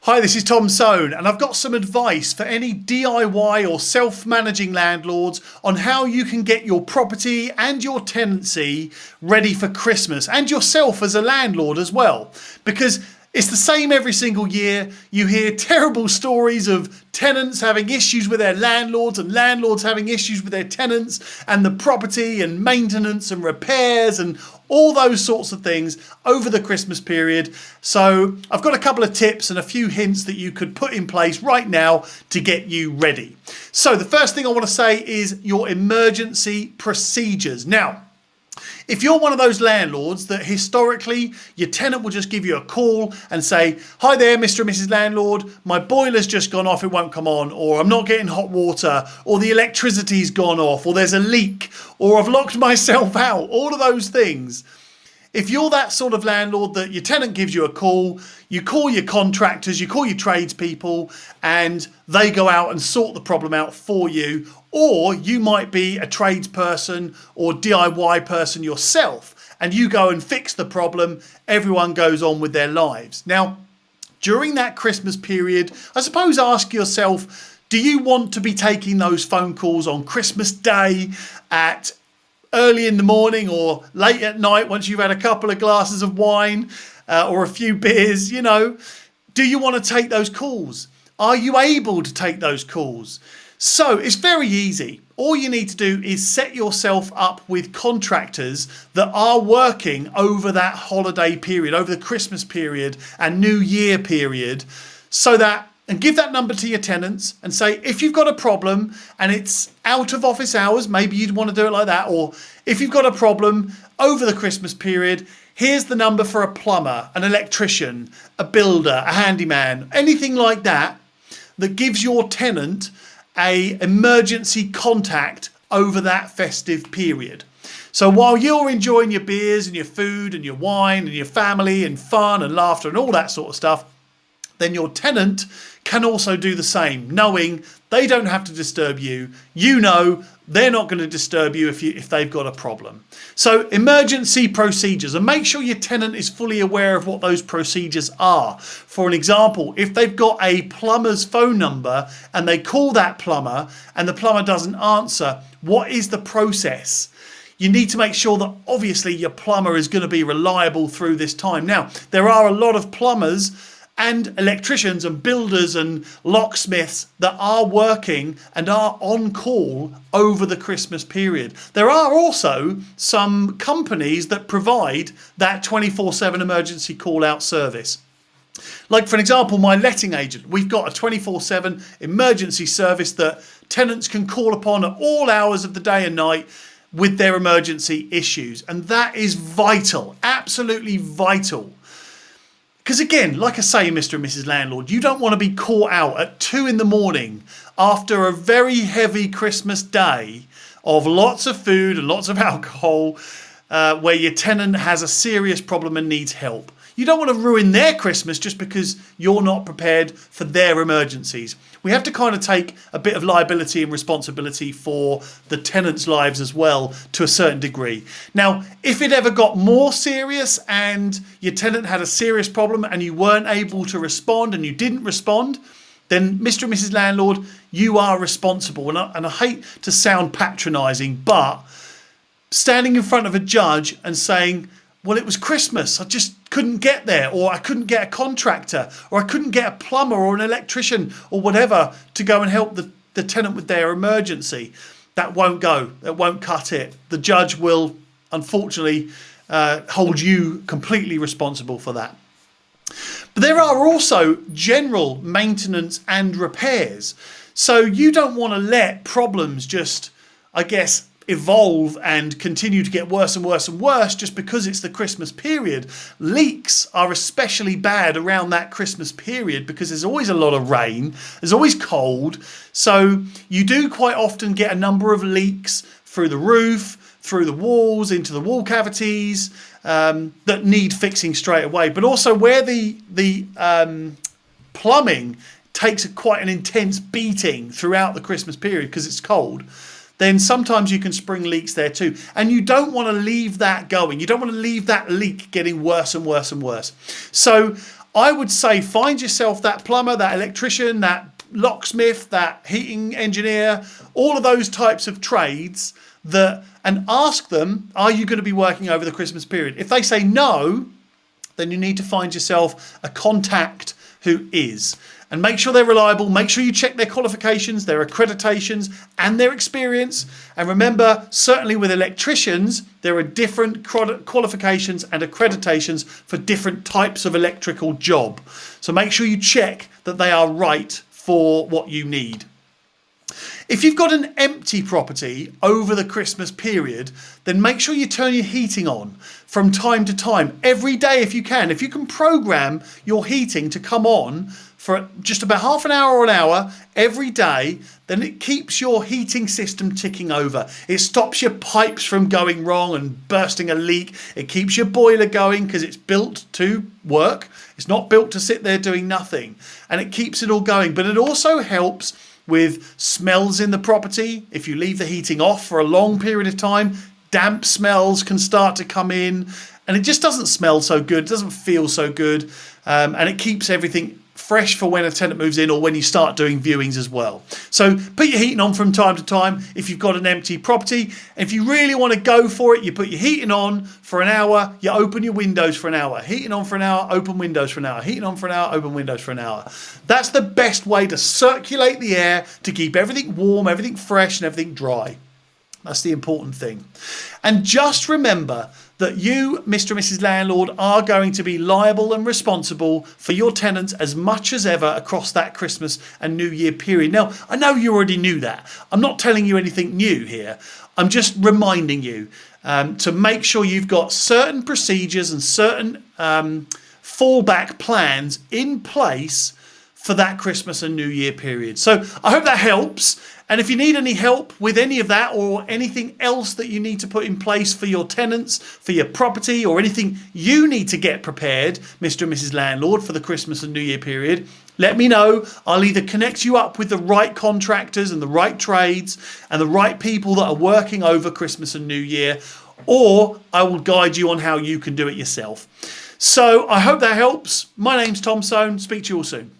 Hi, this is Tom Soane, and I've got some advice for any DIY or self-managing landlords on how you can get your property and your tenancy ready for Christmas, and yourself as a landlord as well. Because it's the same every single year. You hear terrible stories of tenants having issues with their landlords and landlords having issues with their tenants, and the property and maintenance and repairs and all those sorts of things over the Christmas period. So I've got a couple of tips and a few hints that you could put in place right now to get you ready. So the first thing I want to say is your emergency procedures. Now, if you're one of those landlords that historically your tenant will just give you a call and say, "Hi there, Mr. and Mrs. Landlord, my boiler's just gone off, it won't come on," or "I'm not getting hot water," or "the electricity's gone off," or "there's a leak," or "I've locked myself out," all of those things. If you're that sort of landlord that your tenant gives you a call, you call your contractors, you call your tradespeople, and they go out and sort the problem out for you. Or you might be a tradesperson or DIY person yourself, and you go and fix the problem. Everyone goes on with their lives. Now, during that Christmas period, I suppose ask yourself, do you want to be taking those phone calls on Christmas Day at early in the morning or late at night once you've had a couple of glasses of wine or a few beers? Do you want to take those calls? Are you able to take those calls? So it's very easy. All you need to do is set yourself up with contractors that are working over that holiday period, over the Christmas period and New Year period, and give that number to your tenants and say, if you've got a problem and it's out of office hours, maybe you'd want to do it like that. Or if you've got a problem over the Christmas period, here's the number for a plumber, an electrician, a builder, a handyman, anything like that, that gives your tenant a emergency contact over that festive period. So while you're enjoying your beers and your food and your wine and your family and fun and laughter and all that sort of stuff, then your tenant can also do the same, knowing they don't have to disturb you. You know they're not going to disturb you if they've got a problem. So emergency procedures, and make sure your tenant is fully aware of what those procedures are. For an example, if they've got a plumber's phone number and they call that plumber and the plumber doesn't answer, what is the process? You need to make sure that obviously your plumber is going to be reliable through this time. Now, there are a lot of plumbers and electricians and builders and locksmiths that are working and are on call over the Christmas period. There are also some companies that provide that 24/7 emergency call out service. Like, for example, my letting agent, we've got a 24/7 emergency service that tenants can call upon at all hours of the day and night with their emergency issues. And that is vital, absolutely vital. Because again, like I say, Mr. and Mrs. Landlord, you don't want to be caught out at 2 a.m. after a very heavy Christmas day of lots of food and lots of alcohol, where your tenant has a serious problem and needs help. You don't want to ruin their Christmas just because you're not prepared for their emergencies. We have to kind of take a bit of liability and responsibility for the tenants' lives as well, to a certain degree. Now, if it ever got more serious and your tenant had a serious problem and you weren't able to respond and you didn't respond, then Mr. and Mrs. Landlord, you are responsible. And I hate to sound patronising, but standing in front of a judge and saying, well, it was Christmas, I just couldn't get there, or I couldn't get a contractor, or I couldn't get a plumber or an electrician or whatever to go and help the tenant with their emergency. That won't go. That won't cut it. The judge will, unfortunately, hold you completely responsible for that. But there are also general maintenance and repairs. So you don't want to let problems just, I guess, evolve and continue to get worse and worse and worse just because it's the Christmas period. Leaks are especially bad around that Christmas period because there's always a lot of rain, there's always cold, so you do quite often get a number of leaks through the roof, through the walls, into the wall cavities, that need fixing straight away. But also where the plumbing takes quite an intense beating throughout the Christmas period because it's cold, then sometimes you can spring leaks there too. And you don't want to leave that going. You don't want to leave that leak getting worse and worse and worse. So I would say find yourself that plumber, that electrician, that locksmith, that heating engineer, all of those types of trades and ask them, are you going to be working over the Christmas period? If they say no, then you need to find yourself a contact who is. And make sure they're reliable. Make sure you check their qualifications, their accreditations, and their experience. And remember, certainly with electricians, there are different qualifications and accreditations for different types of electrical job. So make sure you check that they are right for what you need. If you've got an empty property over the Christmas period, then make sure you turn your heating on from time to time, every day if you can. If you can program your heating to come on for just about half an hour or an hour every day, then it keeps your heating system ticking over. It stops your pipes from going wrong and bursting a leak. It keeps your boiler going because it's built to work. It's not built to sit there doing nothing. And it keeps it all going. But it also helps with smells in the property. If you leave the heating off for a long period of time, damp smells can start to come in, and it just doesn't smell so good, it doesn't feel so good, and it keeps everything fresh for when a tenant moves in or when you start doing viewings as well. So put your heating on from time to time if you've got an empty property. And if you really want to go for it, you put your heating on for an hour, you open your windows for an hour. Heating on for an hour, open windows for an hour. Heating on for an hour, open windows for an hour. That's the best way to circulate the air, to keep everything warm, everything fresh, and everything dry. That's the important thing. And just remember that you, Mr. and Mrs. Landlord, are going to be liable and responsible for your tenants as much as ever across that Christmas and New Year period. Now, I know you already knew that. I'm not telling you anything new here. I'm just reminding you to make sure you've got certain procedures and certain fallback plans in place for that Christmas and New Year period. So I hope that helps. And if you need any help with any of that or anything else that you need to put in place for your tenants, for your property, or anything you need to get prepared, Mr. and Mrs. Landlord, for the Christmas and New Year period, let me know. I'll either connect you up with the right contractors and the right trades and the right people that are working over Christmas and New Year, or I will guide you on how you can do it yourself. So I hope that helps. My name's Tom Soane. Speak to you all soon.